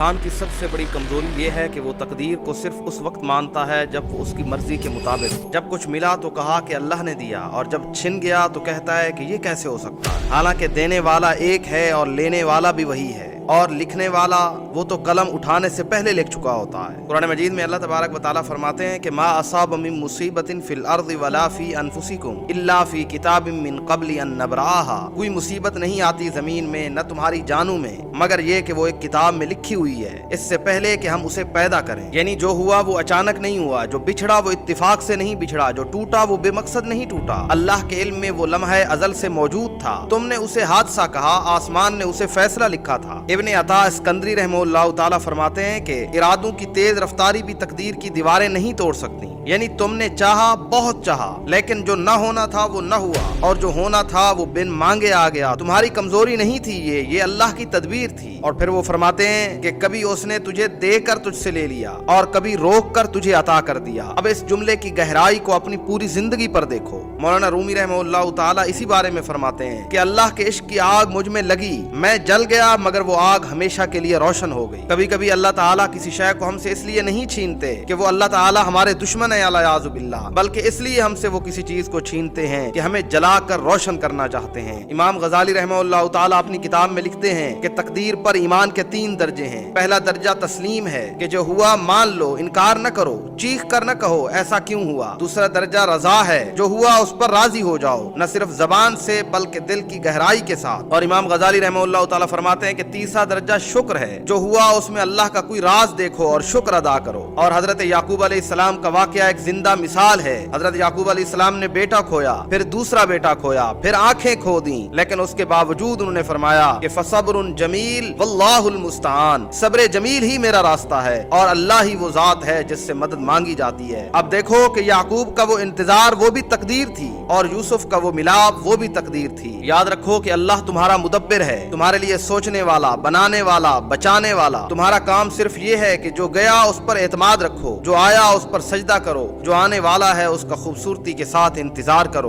انسان کی سب سے بڑی کمزوری یہ ہے کہ وہ تقدیر کو صرف اس وقت مانتا ہے جب وہ اس کی مرضی کے مطابق جب کچھ ملا تو کہا کہ اللہ نے دیا، اور جب چھن گیا تو کہتا ہے کہ یہ کیسے ہو سکتا ہے، حالانکہ دینے والا ایک ہے اور لینے والا بھی وہی ہے، اور لکھنے والا وہ تو قلم اٹھانے سے پہلے لکھ چکا ہوتا ہے۔ قرآن مجید میں اللہ تبارک و تعالیٰ فرماتے ہیں کہ ما اصاب من مصیبت فی الارض ولا فی انفسکم الا فی کتاب من قبل ان نبرأها، کوئی مصیبت نہیں آتی زمین میں نہ تمہاری جانوں میں مگر یہ کہ وہ ایک کتاب میں لکھی ہوئی ہے اس سے پہلے کہ ہم اسے پیدا کریں، یعنی جو ہوا وہ اچانک نہیں ہوا، جو بچھڑا وہ اتفاق سے نہیں بچھڑا، جو ٹوٹا وہ بے مقصد نہیں ٹوٹا، اللہ کے علم میں وہ لمحہ ازل سے موجود تھا، تم نے اسے حادثہ کہا، آسمان نے اسے فیصلہ لکھا تھا۔ ابن عطا اسکندری رحمہ اللہ تعالیٰ فرماتے ہیں کہ ارادوں کی تیز رفتاری بھی تقدیر کی دیواریں نہیں توڑ سکتی، یعنی تم نے چاہا، بہت چاہا، لیکن جو نہ ہونا تھا وہ نہ ہوا، اور جو ہونا تھا وہ بن مانگے آ گیا۔ تمہاری کمزوری نہیں تھی یہ اللہ کی تدبیر تھی۔ اور پھر وہ فرماتے ہیں کہ کبھی اس نے تجھے دے کر تجھ سے لے لیا اور کبھی روک کر تجھے عطا کر دیا۔ اب اس جملے کی گہرائی کو اپنی پوری زندگی پر دیکھو۔ مولانا رومی رحمہ اللہ تعالیٰ اسی بارے میں فرماتے ہیں کہ اللہ کے عشق کی آگ مجھ میں لگی، میں جل گیا مگر وہ آگ ہمیشہ کے لیے روشن ہو گئی۔ کبھی کبھی اللہ تعالیٰ کسی شے کو ہم سے اس لیے نہیں چھینتے کہ وہ اللہ تعالیٰ ہمارے دشمن ہے اعوذ باللہ، بلکہ اس لیے ہم سے وہ کسی چیز کو چھینتے ہیں کہ ہمیں جلا کر روشن کرنا چاہتے ہیں۔ امام غزالی رحمہ اللہ تعالیٰ اپنی کتاب میں لکھتے ہیں کہ تقدیر پر ایمان کے 3 درجے ہیں۔ پہلا درجہ تسلیم ہے کہ جو ہوا مان لو، انکار نہ کرو، چیخ کر نہ کہو ایسا کیوں ہوا۔ دوسرا درجہ رضا ہے، جو ہوا اس پر راضی ہو جاؤ، نہ صرف زبان سے بلکہ دل کی گہرائی کے ساتھ۔ اور امام غزالی رحمہ اللہ تعالیٰ فرماتے ہیں کہ تیسرا درجہ شکر ہے، جو ہوا اس میں اللہ کا کوئی راز دیکھو اور شکر ادا کرو۔ اور حضرت یعقوب علیہ السلام کا واقعہ ایک زندہ مثال ہے۔ حضرت یعقوب علیہ السلام نے بیٹا کھویا، پھر دوسرا بیٹا کھویا، پھر آنکھیں کھو دیں، لیکن اس کے باوجود انہوں نے فرمایا کہ فصبر جمیل واللہ المستعان، صبر جمیل ہی میرا راستہ ہے اور اللہ ہی وہ ذات ہے جس سے مدد مانگی جاتی ہے۔ اب دیکھو کہ یعقوب کا وہ انتظار وہ بھی تقدیر تھی، اور یوسف کا وہ ملاپ وہ بھی تقدیر تھی۔ یاد رکھو کہ اللہ تمہارا مدبر ہے، تمہارے لیے سوچنے والا، بنانے والا، بچانے والا۔ تمہارا کام صرف یہ ہے کہ جو گیا اس پر اعتماد رکھو، جو آیا اس پر سجدہ کرو، جو آنے والا ہے اس کا خوبصورتی کے ساتھ انتظار کرو۔